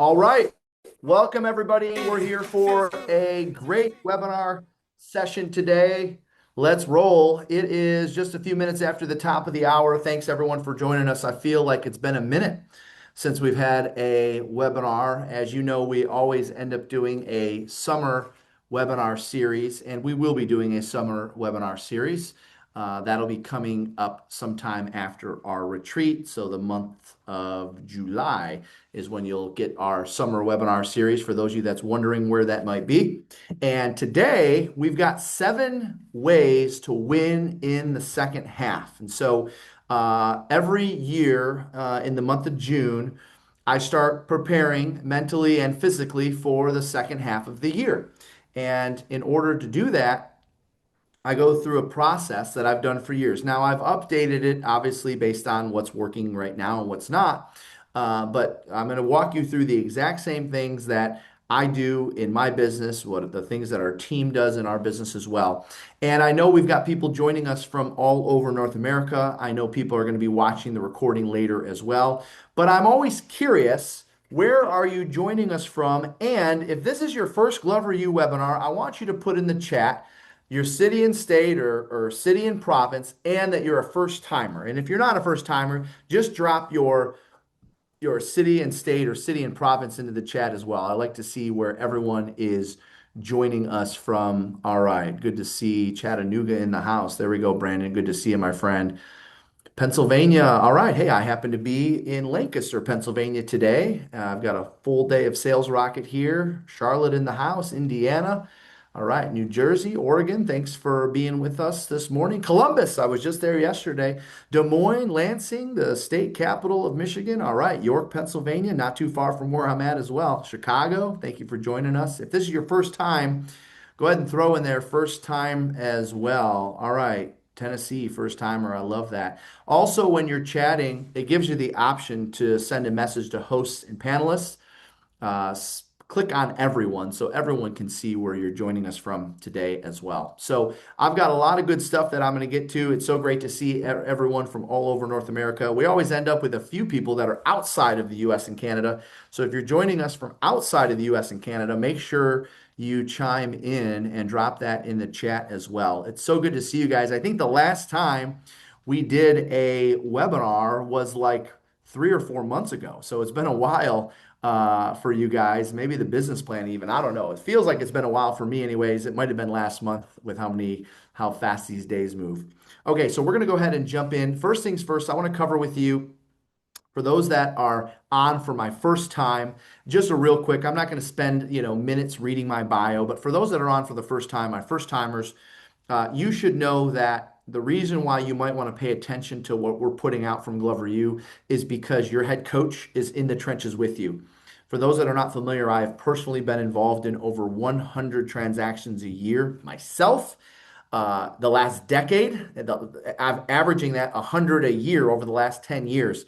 All right. Welcome, everybody. We're here for a great webinar session today. Let's roll. It is just a few minutes after the top of the hour. Thanks, everyone, for joining us. I feel like it's been a minute since we've had a webinar. As you know, we always end up doing a summer webinar series, and we will be doing a summer webinar series. That'll be coming up sometime after our retreat. So the month of July is when you'll get our summer webinar series for those of you that's wondering where that might be. And today we've got 7 ways to win in the second half. And so every year in the month of June, I start preparing mentally and physically for the second half of the year. And in order to do that, I go through a process that I've done for years. Now, I've updated it obviously based on what's working right now and what's not. But I'm going to walk you through the exact same things that I do in my business, what the things that our team does in our business as well. And I know we've got people joining us from all over North America. I know people are going to be watching the recording later as well. But I'm always curious. Where are you joining us from? And if this is your first Glover U webinar, I want you to put in the chat your city and state or city and province, and that you're a first timer. And if you're not a first timer, just drop your city and state or city and province into the chat as well. I like to see where everyone is joining us from. All right, good to see Chattanooga in the house. There we go, Brandon. Good to see you, my friend. Pennsylvania. All right. Hey, I happen to be in Lancaster, Pennsylvania today. I've got a full day of Sales Rocket here. Charlotte in the house, Indiana. All right, New Jersey, Oregon, thanks for being with us this morning. Columbus, I was just there yesterday. Des Moines, Lansing, the state capital of Michigan. All right, York, Pennsylvania, not too far from where I'm at as well. Chicago, thank you for joining us. If this is your first time, go ahead and throw in there first time as well. All right, Tennessee, first timer, I love that. Also, when you're chatting, it gives you the option to send a message to hosts and panelists. Uh, Click on everyone so everyone can see where you're joining us from today as well. So I've got a lot of good stuff that I'm going to get to. It's so great to see everyone from all over North America. We always end up with a few people that are outside of the US and Canada. So if you're joining us from outside of the US and Canada, make sure you chime in and drop that in the chat as well. It's so good to see you guys. I think the last time we did a webinar was like 3 or 4 months ago. So it's been a while for you guys. Maybe the business plan even. I don't know. It feels like it's been a while for me anyways. It might have been last month with how fast these days move. Okay, so we're going to go ahead and jump in. First things first, I want to cover with you for those that are on for my first time, just a real quick, I'm not going to spend, minutes reading my bio, but for those that are on for the first time, my first timers, you should know that the reason why you might want to pay attention to what we're putting out from Glover U is because your head coach is in the trenches with you. For those that are not familiar, I have personally been involved in over 100 transactions a year myself. The last decade, I'm averaging that 100 a year over the last 10 years.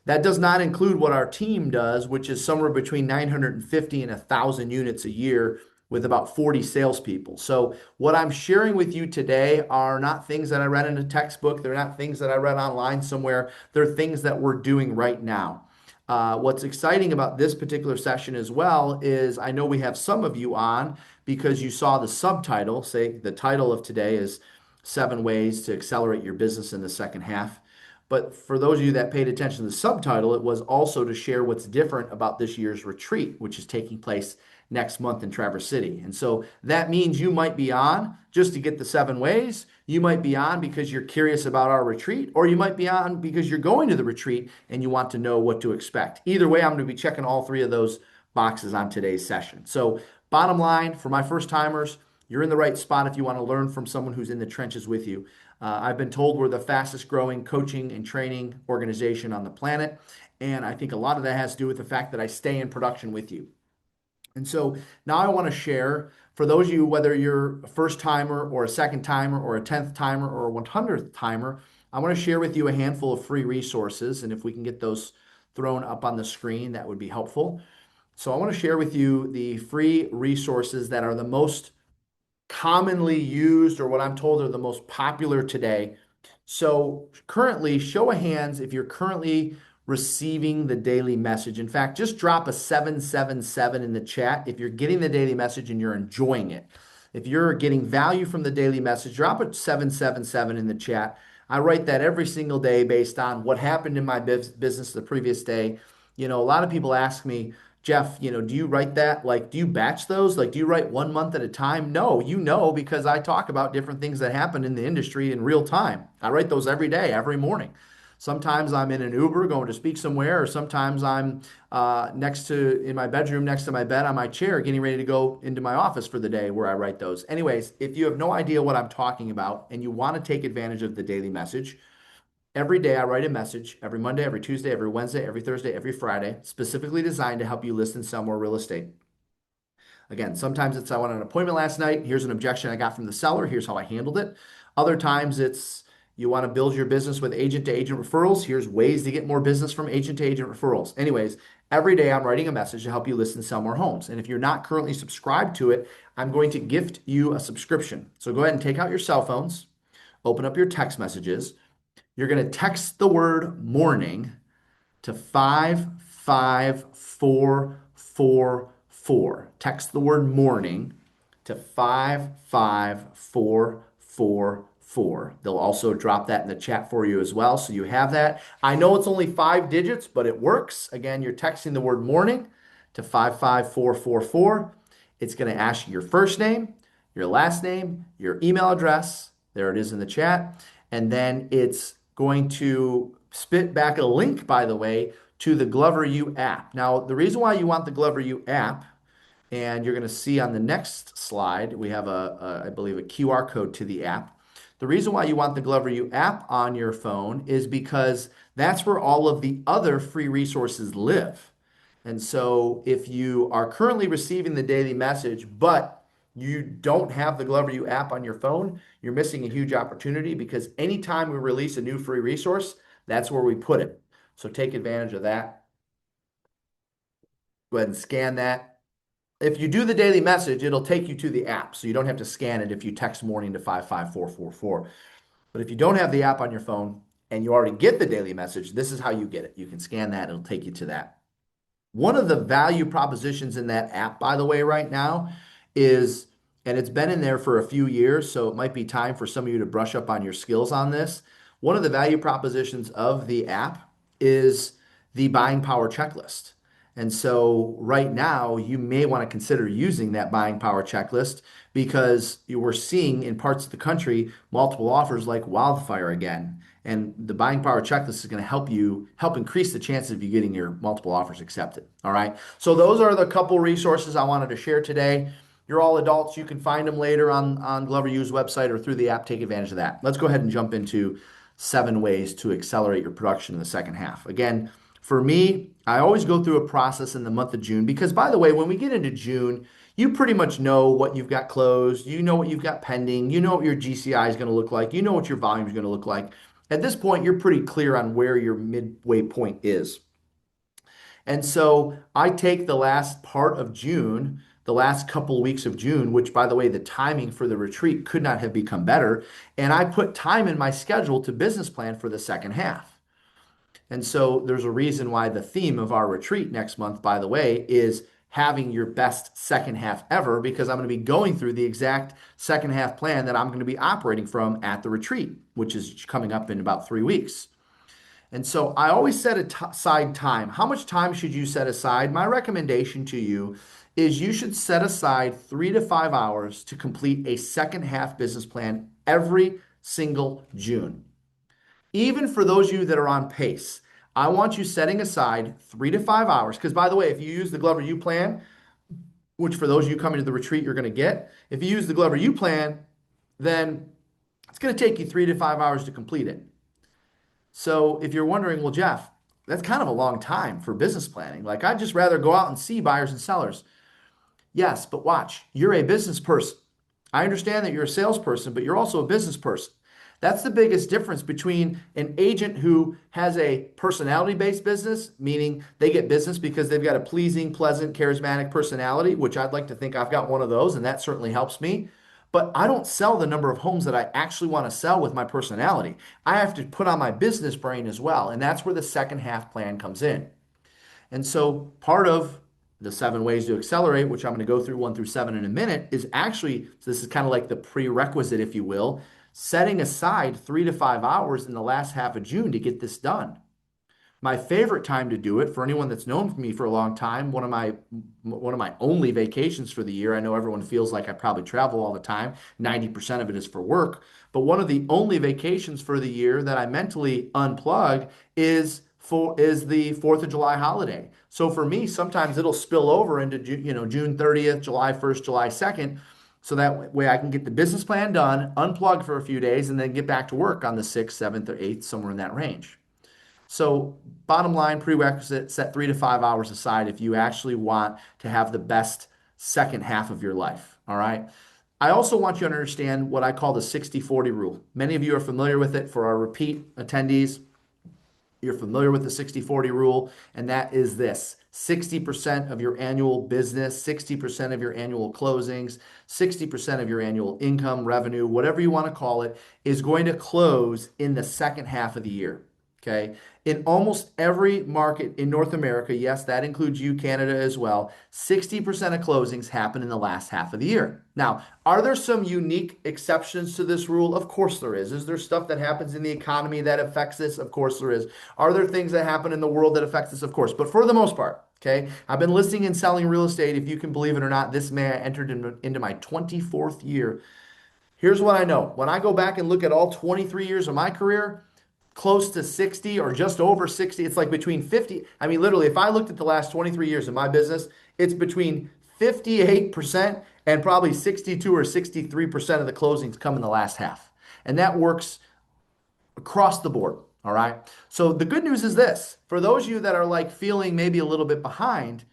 That does not include what our team does, which is somewhere between 950 and 1,000 units a year with about 40 salespeople. So, what I'm sharing with you today are not things that I read in a textbook. They're not things that I read online somewhere. They're things that we're doing right now. What's exciting about this particular session as well is I know we have some of you on because you saw the subtitle. Say the title of today is 7 Ways to Accelerate Your Business in the Second Half. But for those of you that paid attention to the subtitle, it was also to share what's different about this year's retreat, which is taking place next month in Traverse City. And so that means you might be on just to get the 7 ways. You might be on because you're curious about our retreat, or you might be on because you're going to the retreat and you want to know what to expect. Either way, I'm going to be checking all 3 of those boxes on today's session. So bottom line, for my first timers, you're in the right spot if you want to learn from someone who's in the trenches with you. I've been told we're the fastest growing coaching and training organization on the planet. And I think a lot of that has to do with the fact that I stay in production with you. And so now I want to share for those of you, whether you're a first timer or a second timer or a 10th timer or a 100th timer, I want to share with you a handful of free resources. And if we can get those thrown up on the screen, that would be helpful. So I want to share with you the free resources that are the most commonly used or what I'm told are the most popular today. So currently, show of hands if you're currently receiving the daily message. In fact, just drop a 777 in the chat if you're getting the daily message and you're enjoying it. If you're getting value from the daily message, drop a 777 in the chat. I write that every single day based on what happened in my business the previous day. A lot of people ask me, Jeff, do you write that? Like, do you batch those? Like, do you write 1 month at a time? No, because I talk about different things that happen in the industry in real time. I write those every day, every morning. Sometimes I'm in an Uber going to speak somewhere, or sometimes I'm in my bedroom next to my bed on my chair, getting ready to go into my office for the day where I write those. Anyways, if you have no idea what I'm talking about and you want to take advantage of the daily message, every day I write a message every Monday, every Tuesday, every Wednesday, every Thursday, every Friday, specifically designed to help you list and sell more real estate. Again, sometimes it's I went on an appointment last night. Here's an objection I got from the seller. Here's how I handled it. Other times it's you want to build your business with agent to agent referrals. Here's ways to get more business from agent to agent referrals. Anyways, every day I'm writing a message to help you list and sell more homes. And if you're not currently subscribed to it, I'm going to gift you a subscription. So go ahead and take out your cell phones, open up your text messages. You're going to text the word morning to 55444. Text the word morning to 55444. They'll also drop that in the chat for you as well. So you have that. I know it's only 5 digits, but it works. Again, you're texting the word morning to 55444. It's going to ask you your first name, your last name, your email address. There it is in the chat. And then it's going to spit back a link, by the way, to the Glover U app. Now, the reason why you want the Glover U app, and you're going to see on the next slide, we have I believe, a QR code to the app. The reason why you want the Glover U app on your phone is because that's where all of the other free resources live. And so if you are currently receiving the daily message, but you don't have the Glover U app on your phone, you're missing a huge opportunity because anytime we release a new free resource, that's where we put it. So take advantage of that. Go ahead and scan that. If you do the daily message, it'll take you to the app. So you don't have to scan it if you text morning to 55444. But if you don't have the app on your phone and you already get the daily message, this is how you get it. You can scan that, it'll take you to that. One of the value propositions in that app, by the way, right now is, and it's been in there for a few years, so it might be time for some of you to brush up on your skills on this. One of the value propositions of the app is the buying power checklist. And so right now, you may want to consider using that buying power checklist because you were seeing in parts of the country multiple offers like wildfire again. And the buying power checklist is going to help increase the chances of you getting your multiple offers accepted. All right. So those are the couple resources I wanted to share today. You're all adults. You can find them later on Glover U's website or through the app. Take advantage of that. Let's go ahead and jump into 7 ways to accelerate your production in the second half. Again, for me, I always go through a process in the month of June because, by the way, when we get into June, you pretty much know what you've got closed. You know what you've got pending. You know what your GCI is going to look like. You know what your volume is going to look like. At this point, you're pretty clear on where your midway point is. And so I take the last part of June, the last couple of weeks of June, which, by the way, the timing for the retreat could not have become better. And I put time in my schedule to business plan for the second half. And so there's a reason why the theme of our retreat next month, by the way, is having your best second half ever, because I'm going to be going through the exact second half plan that I'm going to be operating from at the retreat, which is coming up in about 3 weeks. And so I always set aside time. How much time should you set aside? My recommendation to you is you should set aside 3 to 5 hours to complete a second half business plan every single June. Even for those of you that are on pace, I want you setting aside 3 to 5 hours. Because, by the way, if you use the Glover U plan, which for those of you coming to the retreat you're going to get, if you use the Glover U plan, then it's going to take you 3 to 5 hours to complete it. So if you're wondering, well, Jeff, that's kind of a long time for business planning. Like, I'd just rather go out and see buyers and sellers. Yes, but watch, you're a business person. I understand that you're a salesperson, but you're also a business person. That's the biggest difference between an agent who has a personality-based business, meaning they get business because they've got a pleasing, pleasant, charismatic personality, which I'd like to think I've got one of those, and that certainly helps me. but I don't sell the number of homes that I actually want to sell with my personality. I have to put on my business brain as well. And that's where the second half plan comes in. And so part of the 7 ways to accelerate, which I'm going to go through 1 through 7 in a minute, is actually, so this is kind of like the prerequisite, if you will, setting aside 3 to 5 hours in the last half of June to get this done. My favorite time to do it, for anyone that's known me for a long time, one of my only vacations for the year. I know everyone feels like I probably travel all the time. 90% of it is for work, but one of the only vacations for the year that I mentally unplug is the 4th of July holiday. So for me, sometimes it'll spill over into June 30th, July 1st, July 2nd. So that way I can get the business plan done, unplug for a few days, and then get back to work on the 6th, 7th, or 8th, somewhere in that range. So, bottom line, prerequisite, set 3 to 5 hours aside if you actually want to have the best second half of your life. All right. I also want you to understand what I call the 60/40 rule. Many of you are familiar with it. For our repeat attendees, you're familiar with the 60/40 rule, and that is this: 60% of your annual business, 60% of your annual closings, 60% of your annual income, revenue, whatever you want to call it, is going to close in the second half of the year. Okay. In almost every market in North America, yes, that includes you, Canada as well, 60% of closings happen in the last half of the year. Now, are there some unique exceptions to this rule? Of course there is. Is there stuff that happens in the economy that affects this? Of course there is. Are there things that happen in the world that affects this? Of course. But for the most part, okay, I've been listing and selling real estate, if you can believe it or not, this May I entered into my 24th year. Here's what I know. When I go back and look at all 23 years of my career, close to 60 or just over 60. It's like between 50. I mean, literally, if I looked at the last 23 years of my business, it's between 58% and probably 62 or 63% of the closings come in the last half. And that works across the board. All right. So the good news is this: for those of you that are like feeling maybe a little bit behind,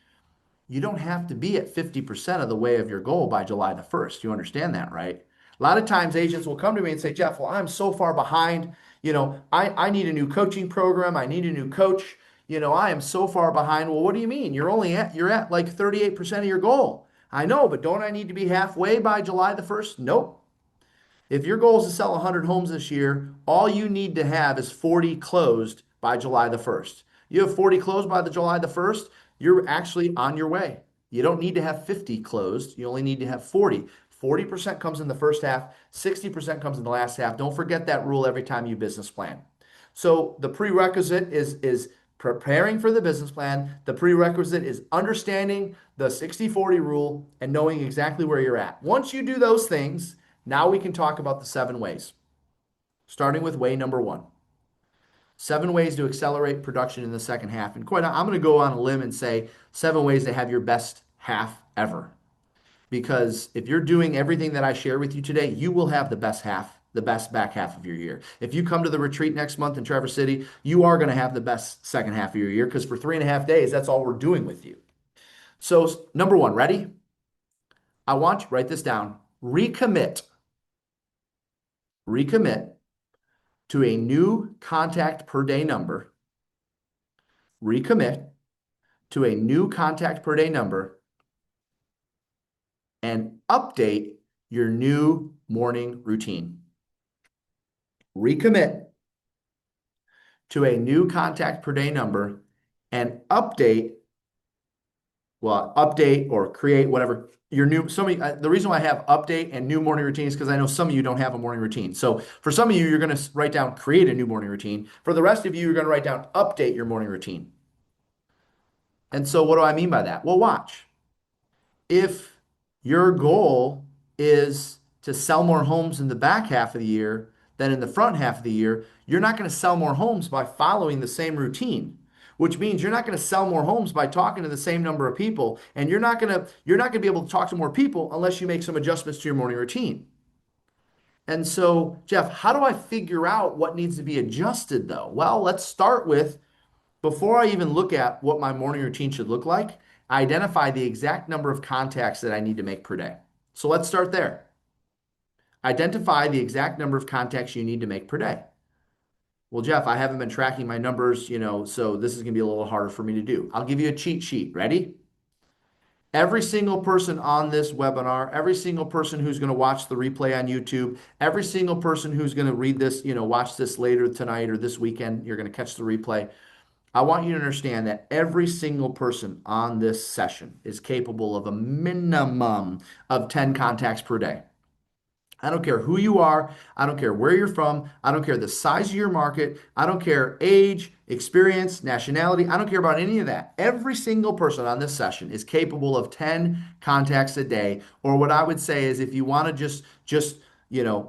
you don't have to be at 50% of the way of your goal by July the 1st. You understand that, right? A lot of times agents will come to me and say, Jeff, well, I'm so far behind. I need a new coaching program. I need a new coach. I am so far behind. Well, what do you mean? You're at like 38% of your goal. I know, but don't I need to be halfway by July the 1st? Nope. If your goal is to sell 100 homes this year, all you need to have is 40 closed by July the 1st. You have 40 closed by the July the 1st, you're actually on your way. You don't need to have 50 closed. You only need to have 40. 40% comes in the first half, 60% comes in the last half. Don't forget that rule every time you business plan. So the prerequisite is preparing for the business plan. The prerequisite is understanding the 60/40 rule and knowing exactly where you're at. Once you do those things, now we can talk about the 7 ways, starting with way number 1. 7 ways to accelerate production in the second half. And quite, I'm going to go on a limb and say 7 ways to have your best half ever. Because if you're doing everything that I share with you today, you will have the best half, the best back half of your year. If you come to the retreat next month in Traverse City, you are going to have the best second half of your year, because for 3.5 days, that's all we're doing with you. So number 1, ready? I want you to write this down. Recommit to a new contact per day number. Recommit to a new contact per day number and update your new morning routine. Recommit to a new contact per day number and update or create whatever your new, the reason why I have update and new morning routine is because I know some of you don't have a morning routine. So for some of you, you're going to write down create a new morning routine. For the rest of you, you're going to write down update your morning routine. And so what do I mean by that? Well, watch. If your goal is to sell more homes in the back half of the year than in the front half of the year, you're not going to sell more homes by following the same routine, which means you're not going to sell more homes by talking to the same number of people, and you're not going to be able to talk to more people unless you make some adjustments to your morning routine. And so, Jeff, how do I figure out what needs to be adjusted though? Well, let's start with, before I even look at what my morning routine should look like, I identify the exact number of contacts that I need to make per day. So let's start there. Identify the exact number of contacts you need to make per day. Well, Jeff, I haven't been tracking my numbers, so this is going to be a little harder for me to do. I'll give you a cheat sheet. Ready? Every single person on this webinar, every single person who's going to watch the replay on YouTube, every single person who's going to read this, watch this later tonight or this weekend, you're going to catch the replay. I want you to understand that every single person on this session is capable of a minimum of 10 contacts per day. I don't care who you are. I don't care where you're from. I don't care the size of your market. I don't care age, experience, nationality. I don't care about any of that. Every single person on this session is capable of 10 contacts a day, or what I would say is if you want to just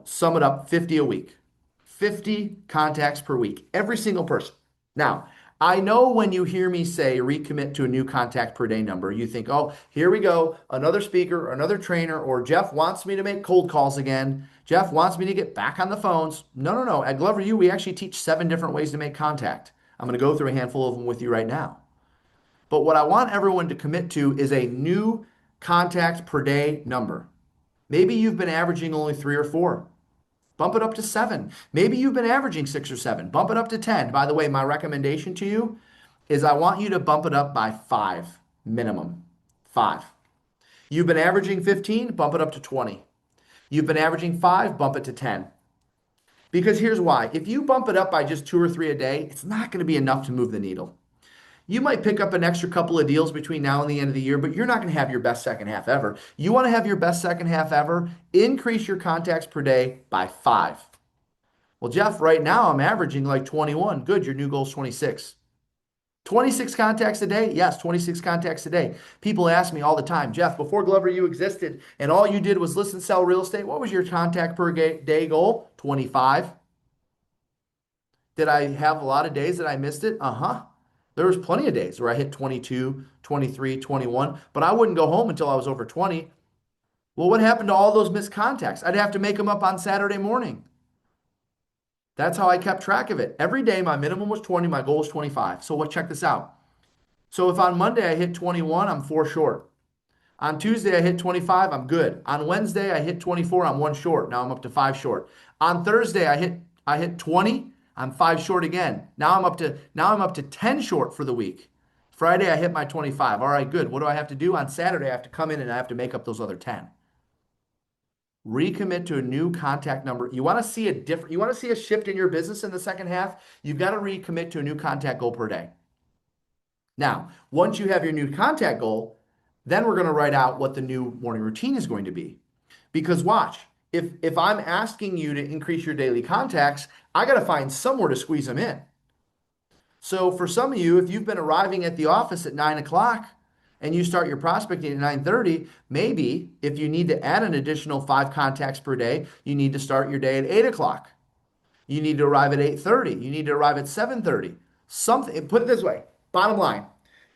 sum it up, 50 a week. 50 contacts per week. Every single person. Now, I know when you hear me say recommit to a new contact per day number, you think, oh, here we go, another speaker, or another trainer, or Jeff wants me to make cold calls again. Jeff wants me to get back on the phones. No, no, no. At Glover U, we actually teach 7 different ways to make contact. I'm going to go through a handful of them with you right now. But what I want everyone to commit to is a new contact per day number. Maybe you've been averaging only 3 or 4. Bump it up to 7. Maybe you've been averaging 6 or 7. Bump it up to 10. By the way, my recommendation to you is I want you to bump it up by 5 minimum. 5. You've been averaging 15, bump it up to 20. You've been averaging 5, bump it to 10. Because here's why. If you bump it up by just 2 or 3 a day, it's not going to be enough to move the needle. You might pick up an extra couple of deals between now and the end of the year, but you're not going to have your best second half ever. You want to have your best second half ever? Increase your contacts per day by 5. Well, Jeff, right now I'm averaging like 21. Good, your new goal is 26. 26 contacts a day? Yes, 26 contacts a day. People ask me all the time, Jeff, before Glover U existed and all you did was listen, sell real estate, what was your contact per day goal? 25. Did I have a lot of days that I missed it? Uh-huh. There was plenty of days where I hit 22, 23, 21, but I wouldn't go home until I was over 20. Well, what happened to all those missed contacts? I'd have to make them up on Saturday morning. That's how I kept track of it. Every day, my minimum was 20, my goal was 25. So check this out. So if on Monday I hit 21, I'm 4 short. On Tuesday, I hit 25, I'm good. On Wednesday, I hit 24, I'm 1 short. Now I'm up to 5 short. On Thursday, I hit 20, I'm 5 short again. Now I'm up to 10 short for the week. Friday, I hit my 25. All right, good. What do I have to do? On Saturday, I have to come in and I have to make up those other 10. Recommit to a new contact number. You want to see a shift in your business in the second half? You've got to recommit to a new contact goal per day. Now, once you have your new contact goal, then we're going to write out what the new morning routine is going to be. Because watch, if I'm asking you to increase your daily contacts, I got to find somewhere to squeeze them in. So for some of you, if you've been arriving at the office at 9 o'clock and you start your prospecting at 9:30, maybe if you need to add an additional 5 contacts per day, you need to start your day at 8 o'clock. You need to arrive at 8:30. You need to arrive at 7:30. Something, put it this way, bottom line,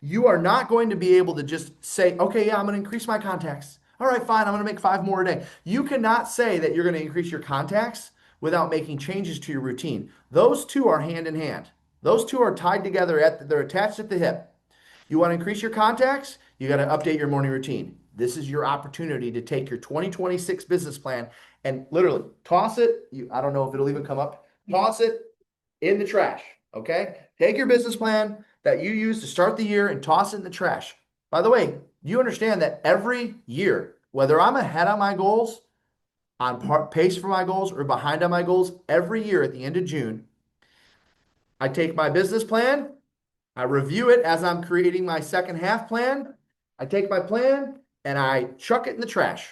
you are not going to be able to just say, okay, yeah, I'm going to increase my contacts. All right, fine, I'm going to make 5 more a day. You cannot say that you're going to increase your contacts without making changes to your routine. Those two are hand in hand. Those two are tied together, they're attached at the hip. You want to increase your contacts? You got to update your morning routine. This is your opportunity to take your 2026 business plan and literally toss it. I don't know if it'll even come up. Toss it in the trash. Okay? Take your business plan that you use to start the year and toss it in the trash. By the way, you understand that every year, whether I'm ahead on my goals, on pace for my goals, or behind on my goals, every year at the end of June, I take my business plan, I review it as I'm creating my second half plan. I take my plan and I chuck it in the trash.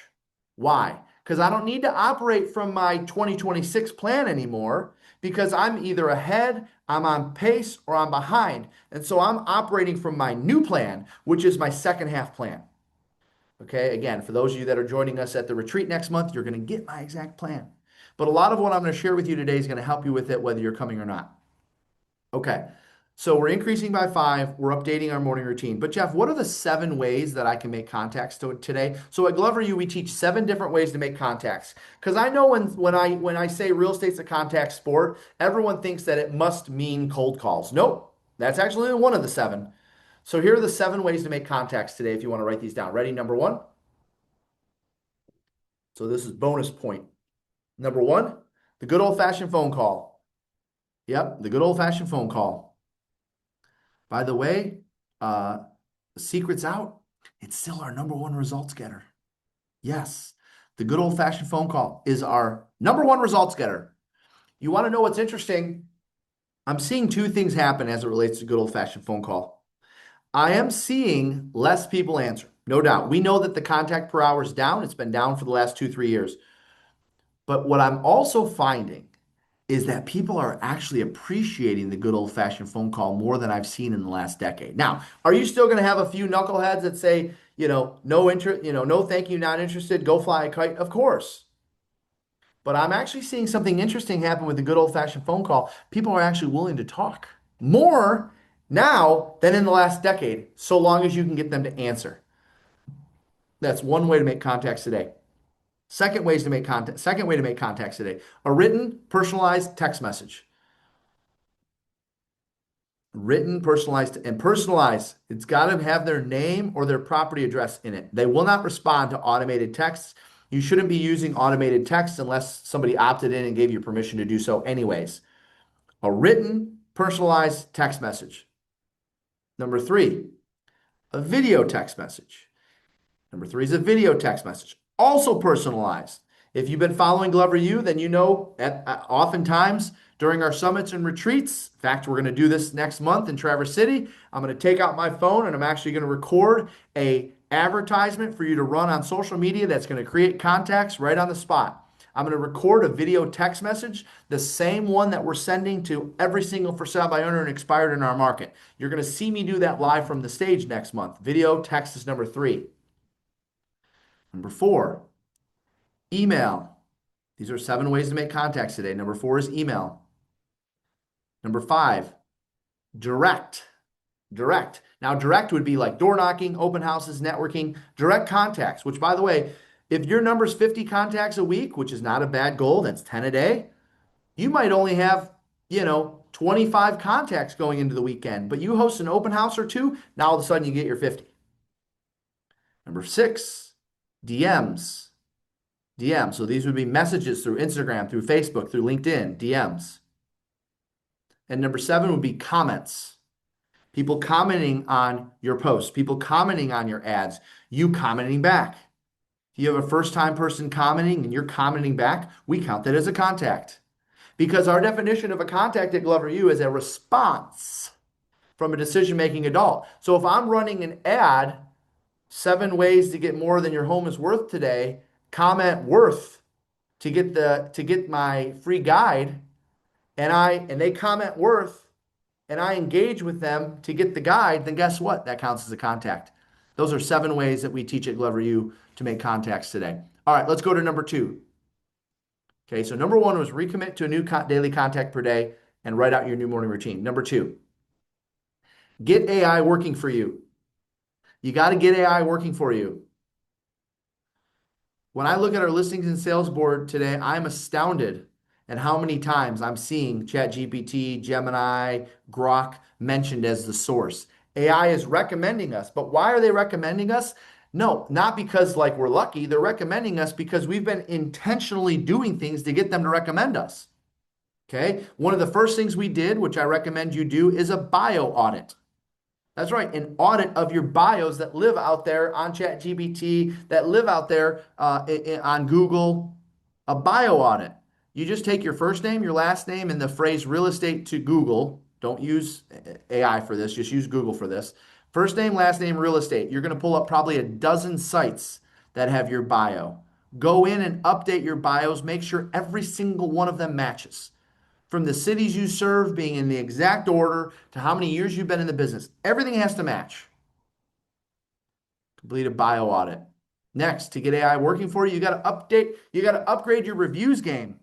Why? Because I don't need to operate from my 2026 plan anymore because I'm either ahead, I'm on pace, or I'm behind. And so I'm operating from my new plan, which is my second half plan. Okay, again, for those of you that are joining us at the retreat next month, you're going to get my exact plan. But a lot of what I'm going to share with you today is going to help you with it, whether you're coming or not. Okay, so we're increasing by 5. We're updating our morning routine. But Jeff, what are the 7 ways that I can make contacts today? So at Glover U, we teach 7 different ways to make contacts. Because I know when I say real estate's a contact sport, everyone thinks that it must mean cold calls. Nope, that's actually only one of the 7. So here are the 7 ways to make contacts today if you want to write these down. Ready? Number 1. So this is bonus point. Number 1, the good old-fashioned phone call. Yep, the good old-fashioned phone call. By the way, the secret's out. It's still our number one results getter. Yes, the good old-fashioned phone call is our number one results getter. You want to know what's interesting? I'm seeing two things happen as it relates to good old-fashioned phone call. I am seeing less people answer, no doubt. We know that the contact per hour is down. It's been down for the last 2, 3 years. But what I'm also finding is that people are actually appreciating the good old-fashioned phone call more than I've seen in the last decade. Now, are you still going to have a few knuckleheads that say, no interest, no thank you, not interested, go fly a kite? Of course. But I'm actually seeing something interesting happen with the good old-fashioned phone call. People are actually willing to talk more now than in the last decade, so long as you can get them to answer. That's one way to make contacts today. Second way to make contacts today, a written, personalized text message. Written, personalized, and personalized. It's got to have their name or their property address in it. They will not respond to automated texts. You shouldn't be using automated text unless somebody opted in and gave you permission to do so anyways. A written, personalized text message. Number three, a video text message. Number three is a video text message, also personalized. If you've been following Glover U, then you know oftentimes during our summits and retreats, in fact, we're going to do this next month in Traverse City. I'm going to take out my phone and I'm actually going to record a advertisement for you to run on social media that's going to create contacts right on the spot. I'm going to record a video text message, the same one that we're sending to every single for sale by owner and expired in our market. You're going to see me do that live from the stage next month. Video text is number three. Number four, email. These are 7 ways to make contacts today. Number 4 is email. Number 5, direct. Direct. Now, direct would be like door knocking, open houses, networking, direct contacts, which, by the way, if your number's 50 contacts a week, which is not a bad goal, that's 10 a day, you might only have, 25 contacts going into the weekend, but you host an open house or two, now all of a sudden you get your 50. Number 6, DMs. DMs. So these would be messages through Instagram, through Facebook, through LinkedIn, DMs. And number 7 would be comments. People commenting on your posts, people commenting on your ads, you commenting back. If you have a first-time person commenting and you're commenting back, we count that as a contact. Because our definition of a contact at Glover U is a response from a decision-making adult. So if I'm running an ad, 7 ways to get more than your home is worth today, comment worth to get my free guide, and they comment worth, and I engage with them to get the guide, then guess what? That counts as a contact. Those are 7 ways that we teach at Glover U to make contacts today. All right, let's go to number 2. Okay, so number 1 was recommit to a new daily contact per day and write out your new morning routine. Number 2, get AI working for you. You got to get AI working for you. When I look at our listings and sales board today, I'm astounded at how many times I'm seeing ChatGPT, Gemini, Grok mentioned as the source. AI is recommending us, but why are they recommending us? No, not because like we're lucky. They're recommending us because we've been intentionally doing things to get them to recommend us. Okay. One of the first things we did, which I recommend you do, is a bio audit. That's right, an audit of your bios that live out there on ChatGPT, that live out there on Google, a bio audit. You just take your first name, your last name, and the phrase real estate to Google. Don't use AI for this, just use Google for this. First name, last name, real estate. You're going to pull up probably a dozen sites that have your bio. Go in and update your bios, make sure every single one of them matches. From the cities you serve being in the exact order to how many years you've been in the business. Everything has to match. Complete a bio audit. Next, to get AI working for you, you got to upgrade your reviews game.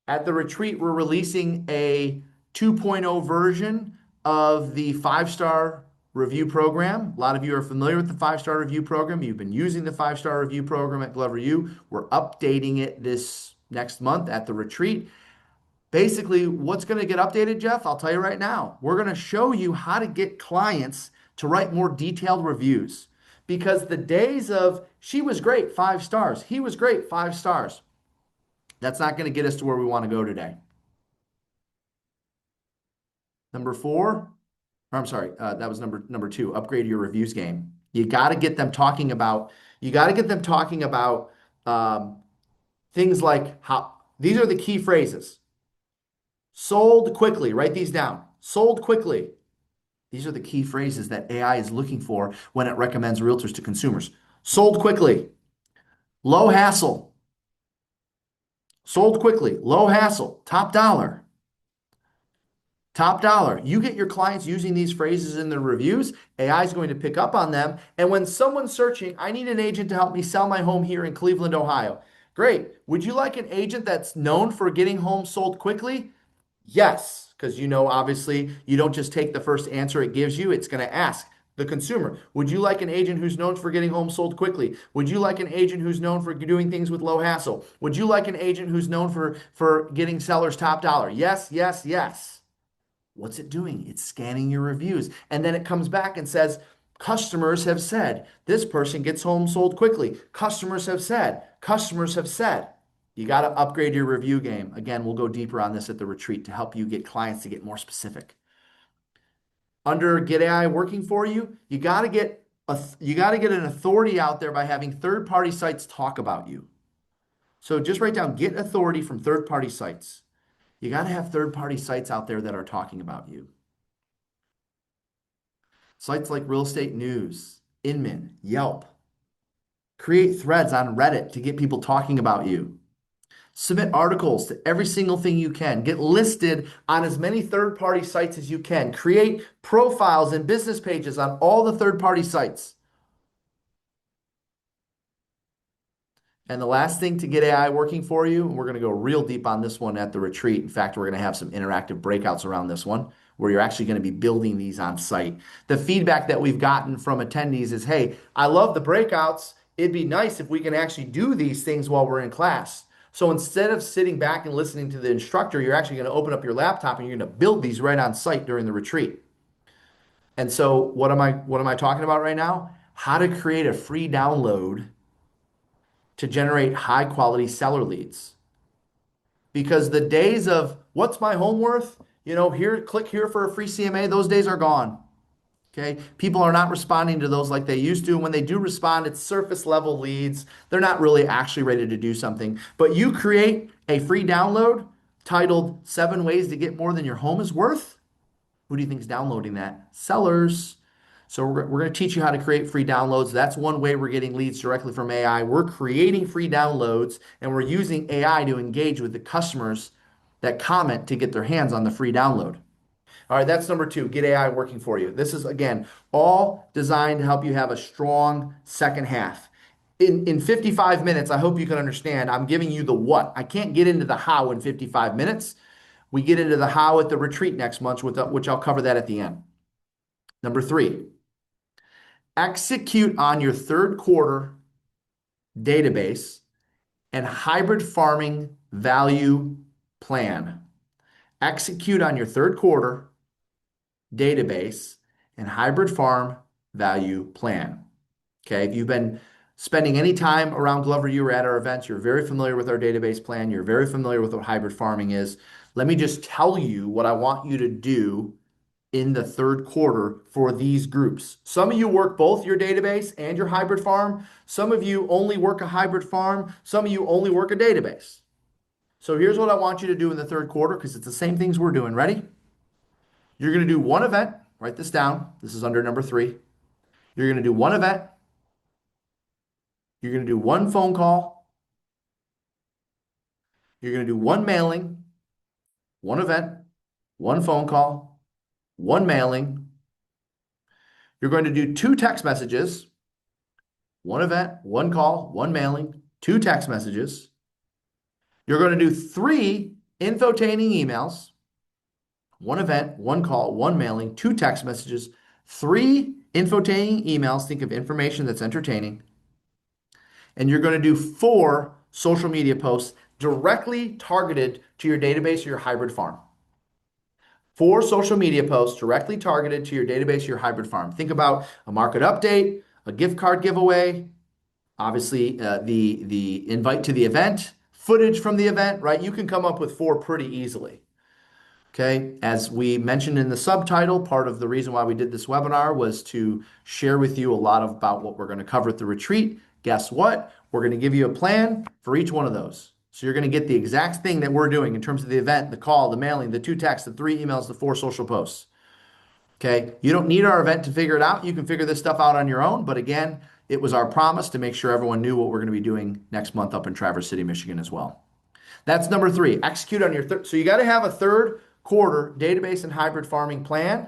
At the retreat, we're releasing a 2.0 version of the 5-star review program. A lot of you are familiar with the 5-star review program. You've been using the 5-star review program at Glover U. We're updating it this next month at the retreat. Basically, what's going to get updated, Jeff? I'll tell you right now. We're going to show you how to get clients to write more detailed reviews. Because the days of, she was great, 5 stars. He was great, 5 stars. That's not going to get us to where we want to go today. Number 4, or I'm sorry, that was number 2, upgrade your reviews game. You got to get them talking about, you got to get them talking about um, things like how these are the key phrases. Sold quickly, write these down. Sold quickly. These are the key phrases that AI is looking for when it recommends realtors to consumers. Sold quickly, low hassle, sold quickly, low hassle, top dollar. Top dollar. You get your clients using these phrases in their reviews, AI is going to pick up on them. And when someone's searching, I need an agent to help me sell my home here in Cleveland, Ohio. Great. Would you like an agent that's known for getting homes sold quickly? Yes, because obviously, you don't just take the first answer it gives you, it's going to ask the consumer, would you like an agent who's known for getting homes sold quickly? Would you like an agent who's known for doing things with low hassle? Would you like an agent who's known for getting sellers top dollar? Yes, yes, yes. What's it doing? It's scanning your reviews. And then it comes back and says, customers have said this person gets home sold quickly. Customers have said. You got to upgrade your review game. Again, we'll go deeper on this at the retreat to help you get clients to get more specific. Under Get AI working for you, you got to get an authority out there by having third-party sites talk about you. So just write down get authority from third-party sites. You got to have third-party sites out there that are talking about you. Sites like Real Estate News, Inman, Yelp. Create threads on Reddit to get people talking about you. Submit articles to every single thing you can. Get listed on as many third-party sites as you can. Create profiles and business pages on all the third-party sites. And the last thing to get AI working for you, and we're going to go real deep on this one at the retreat. In fact, we're going to have some interactive breakouts around this one where you're actually going to be building these on site. The feedback that we've gotten from attendees is, hey, I love the breakouts. It'd be nice if we can actually do these things while we're in class. So instead of sitting back and listening to the instructor, you're actually going to open up your laptop and you're going to build these right on site during the retreat. And so what am I talking about right now? How to create a free download to generate high quality seller leads. Because the days of what's my home worth? Here, click here for a free CMA, those days are gone. Okay. People are not responding to those like they used to. And when they do respond, it's surface level leads. They're not really actually ready to do something. But you create a free download titled 7 Ways to Get More Than Your Home is Worth. Who do you think is downloading that? Sellers. So we're going to teach you how to create free downloads. That's one way we're getting leads directly from AI. We're creating free downloads and we're using AI to engage with the customers that comment to get their hands on the free download. All right, that's number 2, get AI working for you. This is, again, all designed to help you have a strong second half. In 55 minutes, I hope you can understand, I'm giving you the what. I can't get into the how in 55 minutes. We get into the how at the retreat next month, which I'll cover that at the end. Number 3, execute on your third quarter database and hybrid farming value plan. Execute on your third quarter database and hybrid farm value plan. Okay, if you've been spending any time around Glover, you were at our events, you're very familiar with our database plan, you're very familiar with what hybrid farming is. Let me just tell you what I want you to do in the third quarter for these groups. Some of you work both your database and your hybrid farm. Some of you only work a hybrid farm. Some of you only work a database. So here's what I want you to do in the third quarter because it's the same things we're doing. Ready? You're going to do one event. Write this down. This is under number 3. You're going to do one event. You're going to do one phone call. You're going to do one mailing, one event, one phone call, one mailing. You're going to do 2 text messages, one event, one call, one mailing, 2 text messages. You're going to do 3 infotaining emails, one event, one call, one mailing, 2 text messages, 3 infotaining emails. Think of information that's entertaining. And you're going to do 4 social media posts directly targeted to your database or your hybrid farm. 4 social media posts directly targeted to your database or your hybrid farm. Think about a market update, a gift card giveaway, obviously the invite to the event, footage from the event, right? You can come up with 4 pretty easily. Okay, as we mentioned in the subtitle, part of the reason why we did this webinar was to share with you a lot about what we're going to cover at the retreat. Guess what? We're going to give you a plan for each one of those. So you're going to get the exact thing that we're doing in terms of the event, the call, the mailing, the 2 texts, the 3 emails, the 4 social posts. Okay, you don't need our event to figure it out. You can figure this stuff out on your own. But again, it was our promise to make sure everyone knew what we're going to be doing next month up in Traverse City, Michigan as well. That's number 3. Execute on your third. So you got to have a third quarter database and hybrid farming plan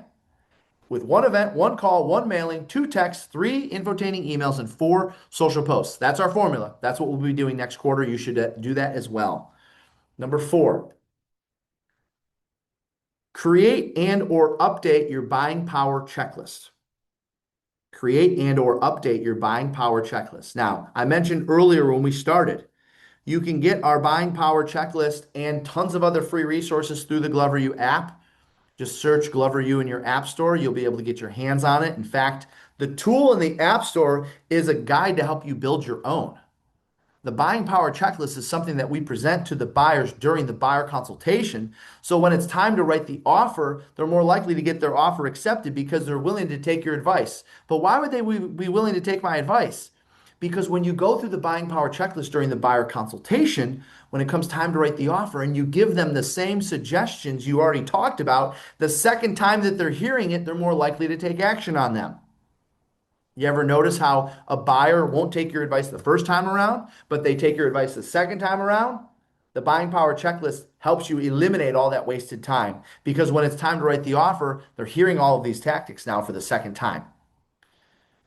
with 1 event, 1 call, 1 mailing, 2 texts, 3 infotaining emails, and 4 social posts. That's our formula. That's what we'll be doing next quarter. You should do that as well. Number 4, create and or update your buying power checklist. Create and or update your buying power checklist. Now, I mentioned earlier when we started, you can get our buying power checklist and tons of other free resources through the GloverU app. Just search GloverU in your app store. You'll be able to get your hands on it. In fact, the tool in the app store is a guide to help you build your own. The buying power checklist is something that we present to the buyers during the buyer consultation. So when it's time to write the offer, they're more likely to get their offer accepted because they're willing to take your advice. But why would they be willing to take my advice? Because when you go through the buying power checklist during the buyer consultation, when it comes time to write the offer and you give them the same suggestions you already talked about, the second time that they're hearing it, they're more likely to take action on them. You ever notice how a buyer won't take your advice the first time around, but they take your advice the second time around? The buying power checklist helps you eliminate all that wasted time because when it's time to write the offer, they're hearing all of these tactics now for the second time.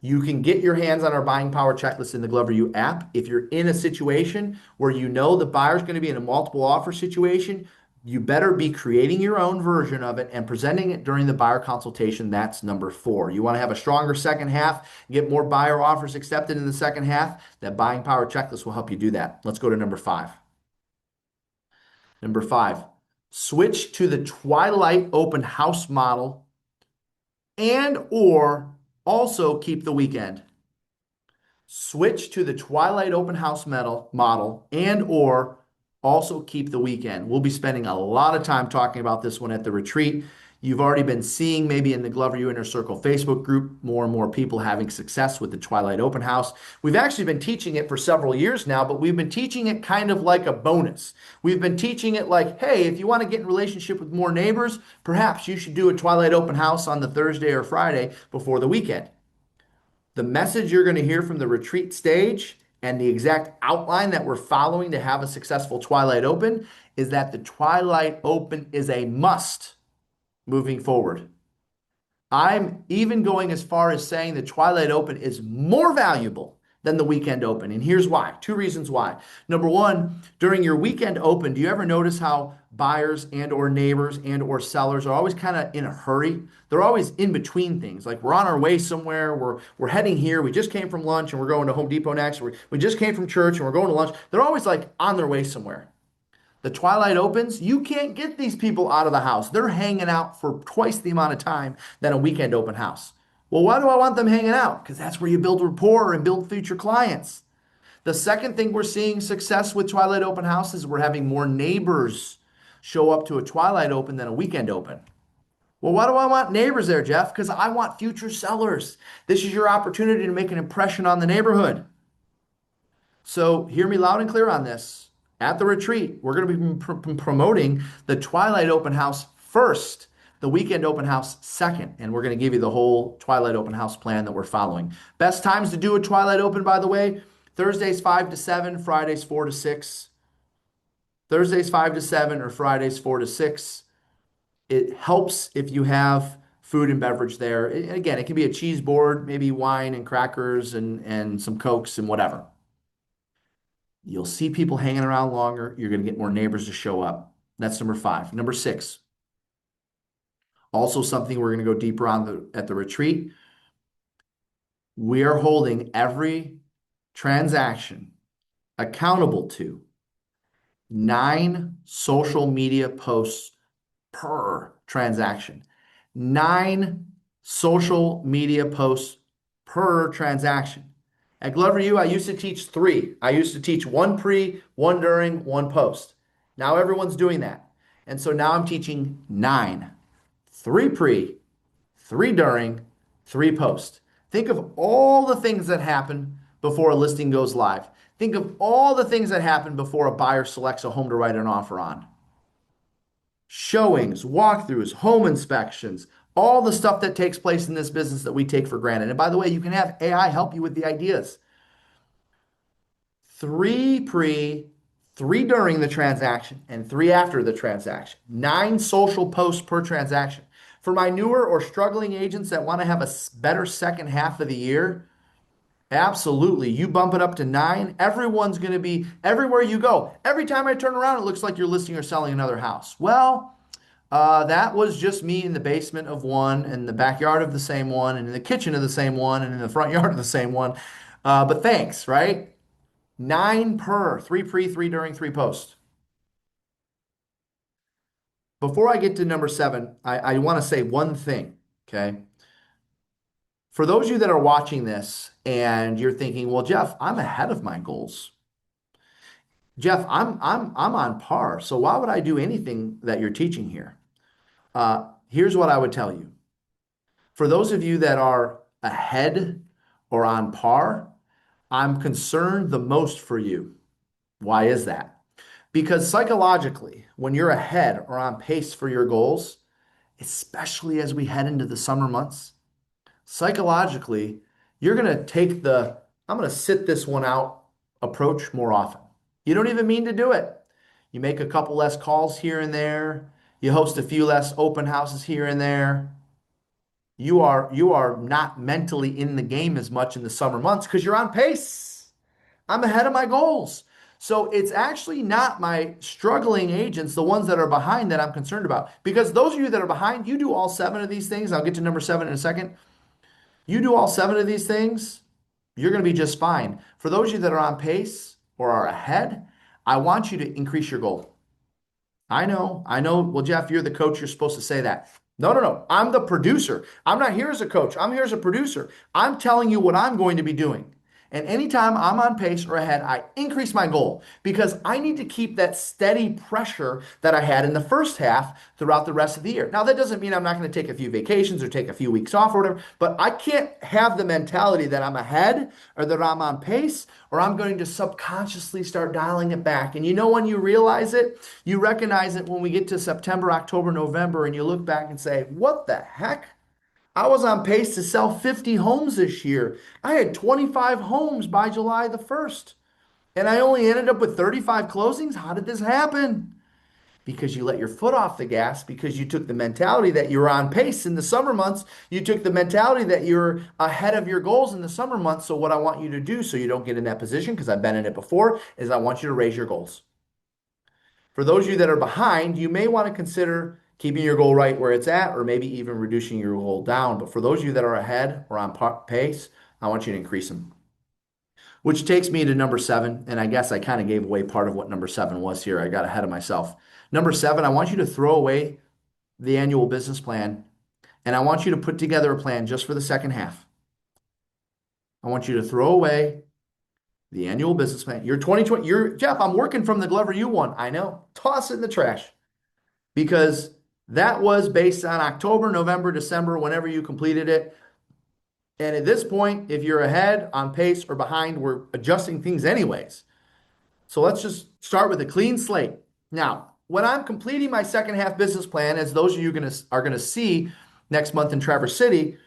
You can get your hands on our buying power checklist in the GloverU app. If you're in a situation where you know the buyer's going to be in a multiple offer situation, you better be creating your own version of it and presenting it during the buyer consultation. That's number 4. You want to have a stronger second half, get more buyer offers accepted in the second half. That buying power checklist will help you do that. Let's go to number 5. Number 5, switch to the Twilight open house model and or also keep the weekend. Switch to the Twilight open house model and or also keep the weekend. We'll be spending a lot of time talking about this one at the retreat. You've already been seeing maybe in the GloverU Inner Circle Facebook group, more and more people having success with the Twilight open house. We've actually been teaching it for several years now, but we've been teaching it kind of like a bonus. We've been teaching it like, hey, if you want to get in relationship with more neighbors, perhaps you should do a Twilight open house on the Thursday or Friday before the weekend. The message you're going to hear from the retreat stage and the exact outline that we're following to have a successful Twilight Open is that the Twilight Open is a must moving forward. I'm even going as far as saying the Twilight Open is more valuable than the weekend open. And here's why. 2 reasons why. Number 1, during your weekend open, do you ever notice how buyers and or neighbors and or sellers are always kind of in a hurry? They're always in between things. Like we're on our way somewhere, we're heading here, we just came from lunch and we're going to Home Depot next. We just came from church and we're going to lunch. They're always like on their way somewhere. The Twilight opens, you can't get these people out of the house. They're hanging out for twice the amount of time than a weekend open house. Well, why do I want them hanging out? Because that's where you build rapport and build future clients. The second thing we're seeing success with Twilight open houses, we're having more neighbors show up to a Twilight open than a weekend open. Well, why do I want neighbors there, Jeff? Because I want future sellers. This is your opportunity to make an impression on the neighborhood. So hear me loud and clear on this. At the retreat, we're going to be promoting the Twilight open house first, the weekend open house second, and we're going to give you the whole Twilight open house plan that we're following. Best times to do a Twilight open, by the way, Thursdays 5 to 7, Fridays 4 to 6. Thursdays 5 to 7 or Fridays 4 to 6. It helps if you have food and beverage there. Again, it can be a cheese board, maybe wine and crackers and some Cokes and whatever. You'll see people hanging around longer. You're going to get more neighbors to show up. That's number 5. Number 6, also something we're going to go deeper on at the retreat. We are holding every transaction accountable to 9 social media posts per transaction. 9 social media posts per transaction. At GloverU, I used to teach 3. I used to teach 1 pre, 1 during, 1 post. Now everyone's doing that. And so now I'm teaching 9, 3 pre, 3 during, 3 post. Think of all the things that happen before a listing goes live. Think of all the things that happen before a buyer selects a home to write an offer on. Showings, walkthroughs, home inspections, all the stuff that takes place in this business that we take for granted. And by the way, you can have AI help you with the ideas. 3 pre, 3 during the transaction, and 3 after the transaction. 9 social posts per transaction. For my newer or struggling agents that want to have a better second half of the year, absolutely. You bump it up to 9. Everyone's going to be everywhere you go. Every time I turn around, it looks like you're listing or selling another house. Well, that was just me in the basement of one, in the backyard of the same one, and in the kitchen of the same one, and in the front yard of the same one. But thanks, right? 9 per, 3 pre, 3 during, 3 post. Before I get to number 7, I want to say one thing, okay? For those of you that are watching this and you're thinking, well, Jeff, I'm ahead of my goals. Jeff, I'm on par. So why would I do anything that you're teaching here? Here's what I would tell you. For those of you that are ahead or on par, I'm concerned the most for you. Why is that? Because psychologically, when you're ahead or on pace for your goals, especially as we head into the summer months, psychologically, you're going to take the, I'm going to sit this one out approach more often. You don't even mean to do it. You make a couple less calls here and there. You host a few less open houses here and there. You are not mentally in the game as much in the summer months because you're on pace. I'm ahead of my goals. So it's actually not my struggling agents, the ones that are behind, that I'm concerned about. Because those of you that are behind, you do all 7 of these things. I'll get to number 7 in a second. You do all 7 of these things, you're going to be just fine. For those of you that are on pace or are ahead, I want you to increase your goal. I know. Well, Jeff, you're the coach. You're supposed to say that. No, no, no. I'm the producer. I'm not here as a coach. I'm here as a producer. I'm telling you what I'm going to be doing. And anytime I'm on pace or ahead, I increase my goal because I need to keep that steady pressure that I had in the first half throughout the rest of the year. Now, that doesn't mean I'm not going to take a few vacations or take a few weeks off or whatever, but I can't have the mentality that I'm ahead or that I'm on pace or I'm going to subconsciously start dialing it back. And you know when you realize it, you recognize it when we get to September, October, November, and you look back and say, what the heck? I was on pace to sell 50 homes this year. I had 25 homes by July the 1st, and I only ended up with 35 closings. How did this happen? Because you let your foot off the gas, because you took the mentality that you were on pace in the summer months. You took the mentality that you're ahead of your goals in the summer months. So what I want you to do so you don't get in that position, because I've been in it before, is I want you to raise your goals. For those of you that are behind, you may want to consider keeping your goal right where it's at, or maybe even reducing your goal down. But for those of you that are ahead or on pace, I want you to increase them. Which takes me to number 7. And I guess I kind of gave away part of what number 7 was here. I got ahead of myself. Number 7, I want you to throw away the annual business plan. And I want you to put together a plan just for the second half. I want you to throw away the annual business plan. You're 2020. You're Jeff, I'm working from the Glover U one. I know. Toss it in the trash. Because that was based on October, November, December, whenever you completed it. And at this point, if you're ahead, on pace, or behind, we're adjusting things anyways. So let's just start with a clean slate. Now, when I'm completing my second half business plan, as those of you are going to see next month in Traverse City,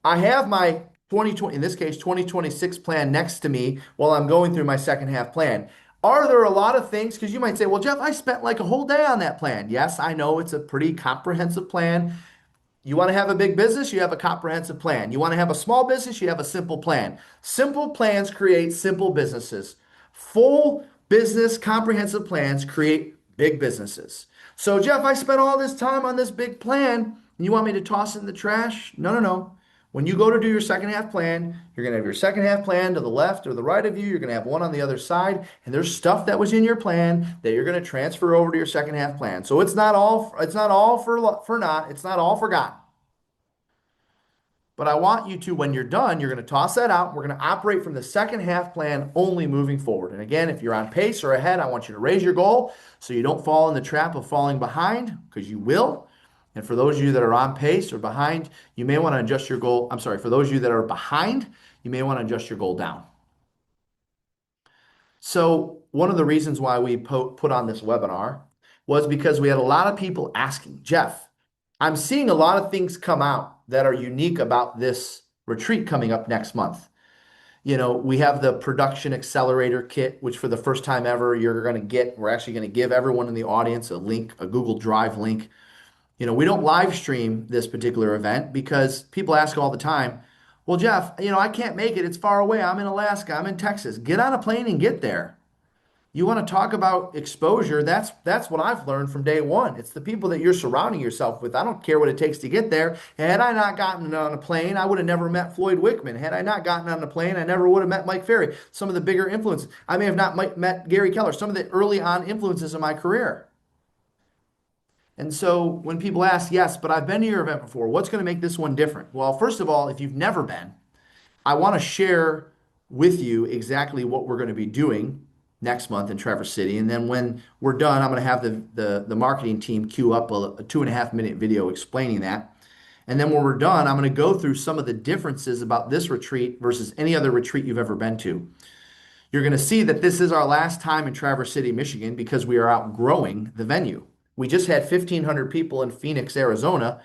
I have my 2020, in this case, 2026 plan next to me while I'm going through my second half plan. Are there a lot of things? Because you might say, well, Jeff, I spent like a whole day on that plan. Yes, I know it's a pretty comprehensive plan. You want to have a big business, you have a comprehensive plan. You want to have a small business, you have a simple plan. Simple plans create simple businesses. Full business comprehensive plans create big businesses. So, Jeff, I spent all this time on this big plan, and you want me to toss it in the trash? No, no, no. When you go to do your second half plan, you're going to have your second half plan to the left or the right of you. You're going to have one on the other side, and there's stuff that was in your plan that you're going to transfer over to your second half plan. So it's not all for naught. It's not all forgotten. But I want you to, when you're done, you're going to toss that out. We're going to operate from the second half plan only moving forward. And again, if you're on pace or ahead, I want you to raise your goal so you don't fall in the trap of falling behind, because you will. And for those of you that are on pace or behind, you may want to adjust your goal. I'm sorry, for those of you that are behind, you may want to adjust your goal down. So one of the reasons why we put on this webinar was because we had a lot of people asking, Jeff, I'm seeing a lot of things come out that are unique about this retreat coming up next month. You know, we have the production accelerator kit, which for the first time ever, we're actually going to give everyone in the audience a link, a Google Drive link. You know, we don't live stream this particular event because people ask all the time, well, Jeff, you know, I can't make it. It's far away. I'm in Alaska. I'm in Texas. Get on a plane and get there. You want to talk about exposure? That's what I've learned from day one. It's the people that you're surrounding yourself with. I don't care what it takes to get there. Had I not gotten on a plane, I would have never met Floyd Wickman. Had I not gotten on a plane, I never would have met Mike Ferry. Some of the bigger influences. I may have not met Gary Keller. Some of the early on influences in my career. And so when people ask, yes, but I've been to your event before, what's going to make this one different? Well, first of all, if you've never been, I want to share with you exactly what we're going to be doing next month in Traverse City. And then when we're done, I'm going to have the marketing team queue up a 2.5-minute video explaining that. And then when we're done, I'm going to go through some of the differences about this retreat versus any other retreat you've ever been to. You're going to see that this is our last time in Traverse City, Michigan, because we are outgrowing the venue. We just had 1,500 people in Phoenix, Arizona.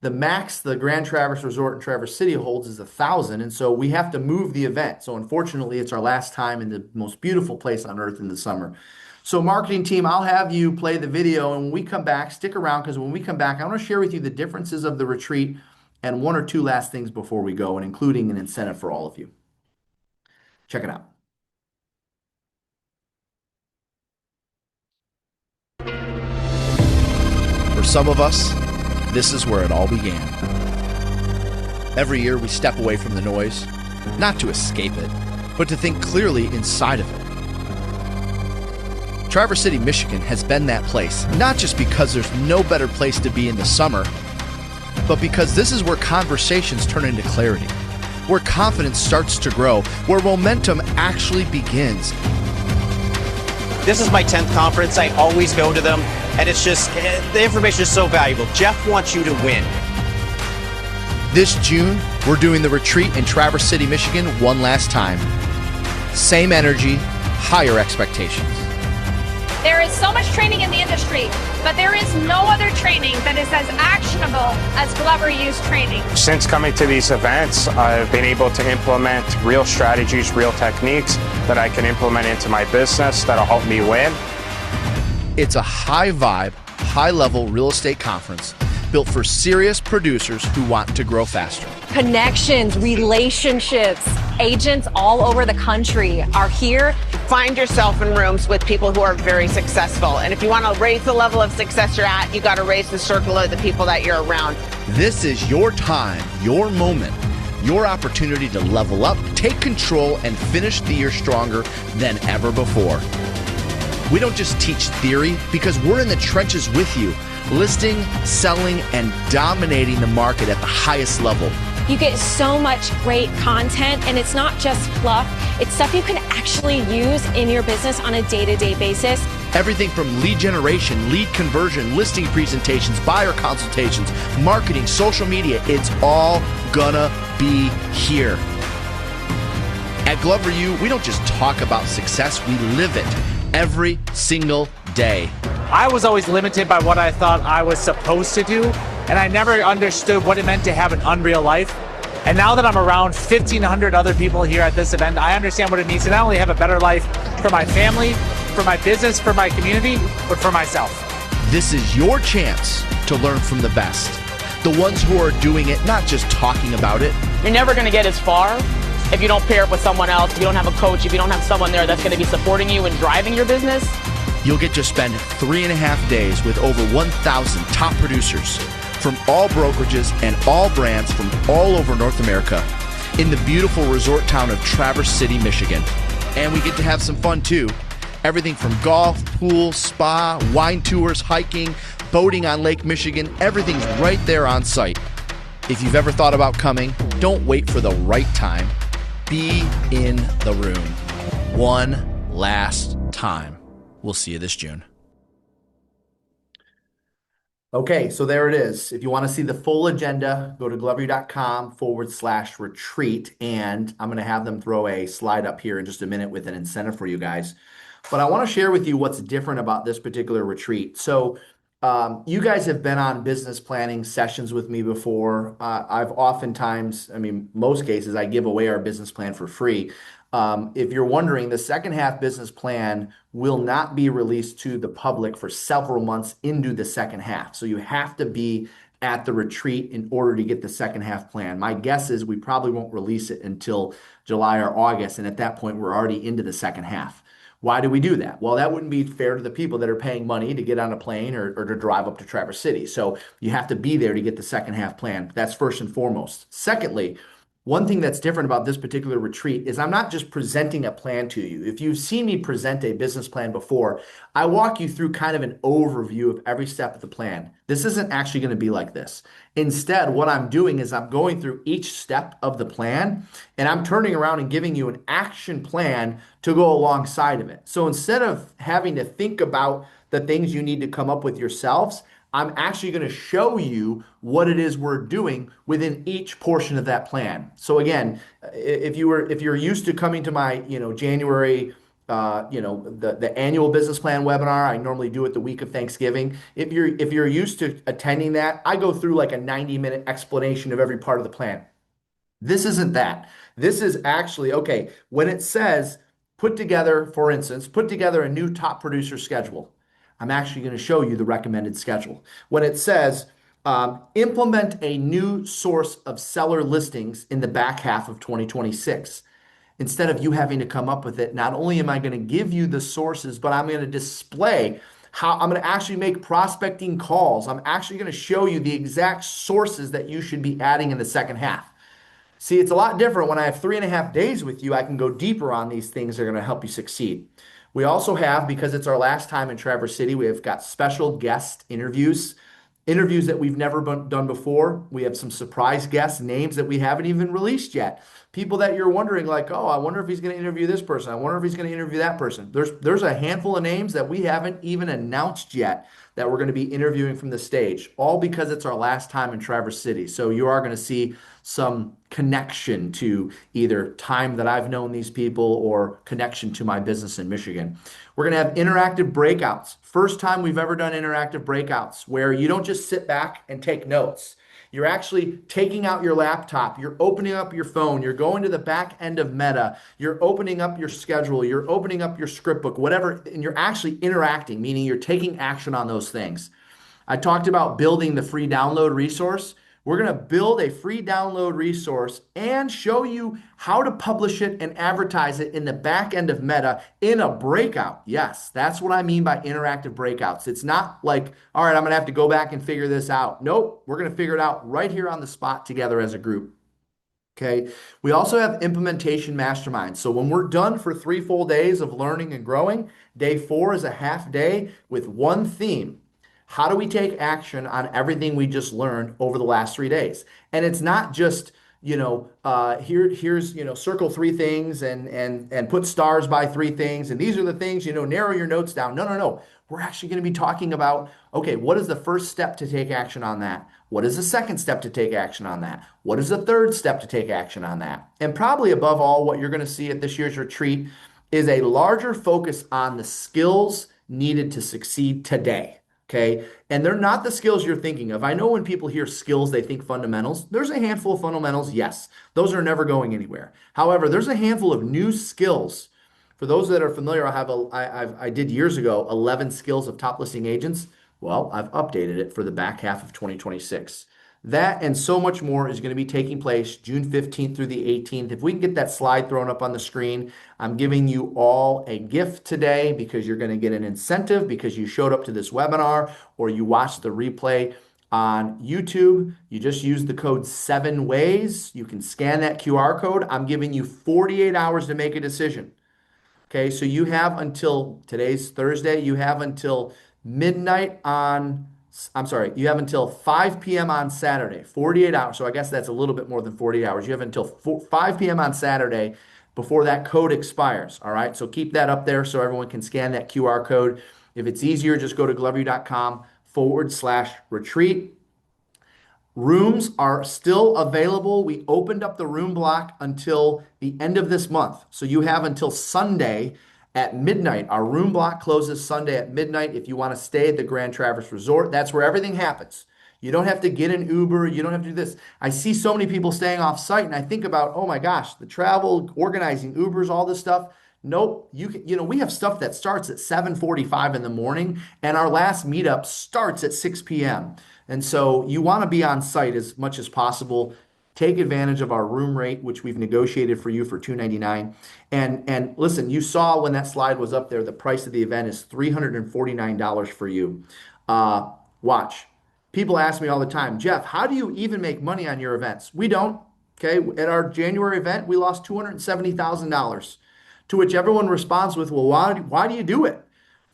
The max the Grand Traverse Resort in Traverse City holds is 1,000, and so we have to move the event. So unfortunately, it's our last time in the most beautiful place on earth in the summer. So marketing team, I'll have you play the video, and when we come back, stick around, because when we come back, I want to share with you the differences of the retreat and one or two last things before we go, and including an incentive for all of you. Check it out. For some of us, this is where it all began. Every year we step away from the noise, not to escape it, but to think clearly inside of it. Traverse City, Michigan has been that place, not just because there's no better place to be in the summer, but because this is where conversations turn into clarity, where confidence starts to grow, where momentum actually begins. This is my 10th conference. I always go to them, and it's just, the information is so valuable. Jeff wants you to win. This June, we're doing the retreat in Traverse City, Michigan one last time. Same energy, higher expectations. There is so much training in the industry, but there is no other training that is as actionable as Glover U's training. Since coming to these events, I've been able to implement real strategies, real techniques that I can implement into my business that'll help me win. It's a high vibe, high level real estate conference built for serious producers who want to grow faster. Connections, relationships, agents all over the country are here. Find yourself in rooms with people who are very successful. And if you want to raise the level of success you're at, you got to raise the circle of the people that you're around. This is your time, your moment, your opportunity to level up, take control, and finish the year stronger than ever before. We don't just teach theory, because we're in the trenches with you, listing, selling, and dominating the market at the highest level. You get so much great content, and it's not just fluff. It's stuff you can actually use in your business on a day-to-day basis. Everything from lead generation, lead conversion, listing presentations, buyer consultations, marketing, social media, it's all gonna be here. At Glover U, we don't just talk about success, we live it every single day. I was always limited by what I thought I was supposed to do, and I never understood what it meant to have an unreal life. And now that I'm around 1,500 other people here at this event, I understand what it means to not only have a better life for my family, for my business, for my community, but for myself. This is your chance to learn from the best. The ones who are doing it, not just talking about it. You're never going to get as far if you don't pair up with someone else, if you don't have a coach, if you don't have someone there that's going to be supporting you and driving your business. You'll get to spend 3.5 days with over 1,000 top producers from all brokerages and all brands from all over North America in the beautiful resort town of Traverse City, Michigan. And we get to have some fun too. Everything from golf, pool, spa, wine tours, hiking, boating on Lake Michigan, everything's right there on site. If you've ever thought about coming, don't wait for the right time. Be in the room one last time. We'll see you this June. Okay, so there it is. If you want to see the full agenda, go to gloveru.com/retreat, and I'm going to have them throw a slide up here in just a minute with an incentive for you guys. But I want to share with you what's different about this particular retreat. So you guys have been on business planning sessions with me before. I've oftentimes, most cases, I give away our business plan for free. If you're wondering, the second half business plan will not be released to the public for several months into the second half. So you have to be at the retreat in order to get the second half plan. My guess is we probably won't release it until July or August. And at that point, we're already into the second half. Why do we do that? Well, that wouldn't be fair to the people that are paying money to get on a plane or to drive up to Traverse City. So you have to be there to get the second half plan. That's first and foremost. Secondly, one thing that's different about this particular retreat is I'm not just presenting a plan to you. If you've seen me present a business plan before, I walk you through kind of an overview of every step of the plan. This isn't actually going to be like this. Instead, what I'm doing is I'm going through each step of the plan and I'm turning around and giving you an action plan to go alongside of it. So instead of having to think about the things you need to come up with yourselves, I'm actually going to show you what it is we're doing within each portion of that plan. So again, if you're used to coming to my, January, the annual business plan webinar, I normally do it the week of Thanksgiving. If you're used to attending that, I go through like a 90-minute explanation of every part of the plan. This isn't that. This is actually, okay, when it says for instance, put together a new top producer schedule. I'm actually going to show you the recommended schedule. When it says, implement a new source of seller listings in the back half of 2026. Instead of you having to come up with it, not only am I going to give you the sources, but I'm going to display how I'm going to actually make prospecting calls. I'm actually going to show you the exact sources that you should be adding in the second half. See, it's a lot different when I have 3.5 days with you. I can go deeper on these things that are going to help you succeed. We also have, because it's our last time in Traverse City, we have got special guest interviews that we've never done before. We have some surprise guests, names that we haven't even released yet. People that you're wondering like, oh, I wonder if he's going to interview this person. I wonder if he's going to interview that person. There's a handful of names that we haven't even announced yet that we're going to be interviewing from the stage, all because it's our last time in Traverse City. So you are going to see some connection to either time that I've known these people or connection to my business in Michigan. We're going to have interactive breakouts. First time we've ever done interactive breakouts where you don't just sit back and take notes. You're actually taking out your laptop, you're opening up your phone, you're going to the back end of Meta, you're opening up your schedule, you're opening up your script book, whatever, and you're actually interacting, meaning you're taking action on those things. I talked about building the free download resource. We're going to build a free download resource and show you how to publish it and advertise it in the back end of Meta in a breakout. Yes, that's what I mean by interactive breakouts. It's not like, all right, I'm going to have to go back and figure this out. Nope, we're going to figure it out right here on the spot together as a group. Okay. We also have implementation masterminds. So when we're done for 3 full days of learning and growing, day 4 is a half day with one theme. How do we take action on everything we just learned over the last 3 days? And it's not just, here's, circle 3 things and put stars by 3 things. And these are the things, narrow your notes down. No. We're actually going to be talking about, okay, what is the first step to take action on that? What is the second step to take action on that? What is the third step to take action on that? And probably above all, what you're going to see at this year's retreat is a larger focus on the skills needed to succeed today. Okay. And they're not the skills you're thinking of. I know when people hear skills, they think fundamentals. There's a handful of fundamentals. Yes, those are never going anywhere. However, there's a handful of new skills. For those that are familiar, I did years ago 11 skills of top listing agents. Well, I've updated it for the back half of 2026. That and so much more is going to be taking place June 15th through the 18th. If we can get that slide thrown up on the screen, I'm giving you all a gift today because you're going to get an incentive because you showed up to this webinar or you watched the replay on YouTube. You just use the code 7WAYS. You can scan that QR code. I'm giving you 48 hours to make a decision. Okay, so you have until today's Thursday, you have until midnight on I'm sorry, you have until 5 p.m. on Saturday, 48 hours. So I guess that's a little bit more than 48 hours. You have until 5 p.m. on Saturday before that code expires. All right. So keep that up there so everyone can scan that QR code. If it's easier, just go to gloveru.com/retreat. Rooms are still available. We opened up the room block until the end of this month. So you have until Sunday at midnight. Our room block closes Sunday at midnight. If you want to stay at the Grand Traverse Resort, that's where everything happens. You don't have to get an Uber. You don't have to do this. I see so many people staying off site, and I think about, oh my gosh, the travel, organizing Ubers, all this stuff. Nope. We have stuff that starts at 7:45 in the morning, and our last meetup starts at 6 p.m. And so you want to be on site as much as possible. Take advantage of our room rate, which we've negotiated for you for $299. And listen, you saw when that slide was up there, the price of the event is $349 for you. Watch. People ask me all the time, Jeff, how do you even make money on your events? We don't. Okay. At our January event, we lost $270,000, to which everyone responds with, well, why do you do it?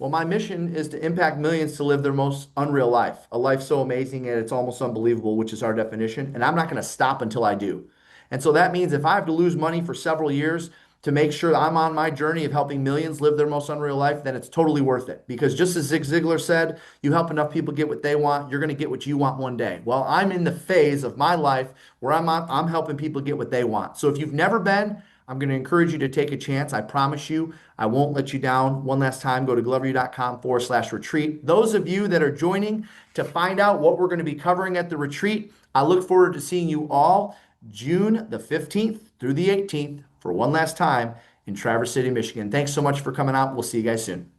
Well, my mission is to impact millions to live their most unreal life, a life so amazing and it's almost unbelievable, which is our definition. And I'm not going to stop until I do. And so that means if I have to lose money for several years to make sure that I'm on my journey of helping millions live their most unreal life, then it's totally worth it. Because just as Zig Ziglar said, you help enough people get what they want, you're going to get what you want one day. Well, I'm in the phase of my life where I'm helping people get what they want. So if you've never been, I'm going to encourage you to take a chance. I promise you, I won't let you down. One last time, go to gloveru.com/retreat. Those of you that are joining to find out what we're going to be covering at the retreat, I look forward to seeing you all June the 15th through the 18th for one last time in Traverse City, Michigan. Thanks so much for coming out. We'll see you guys soon.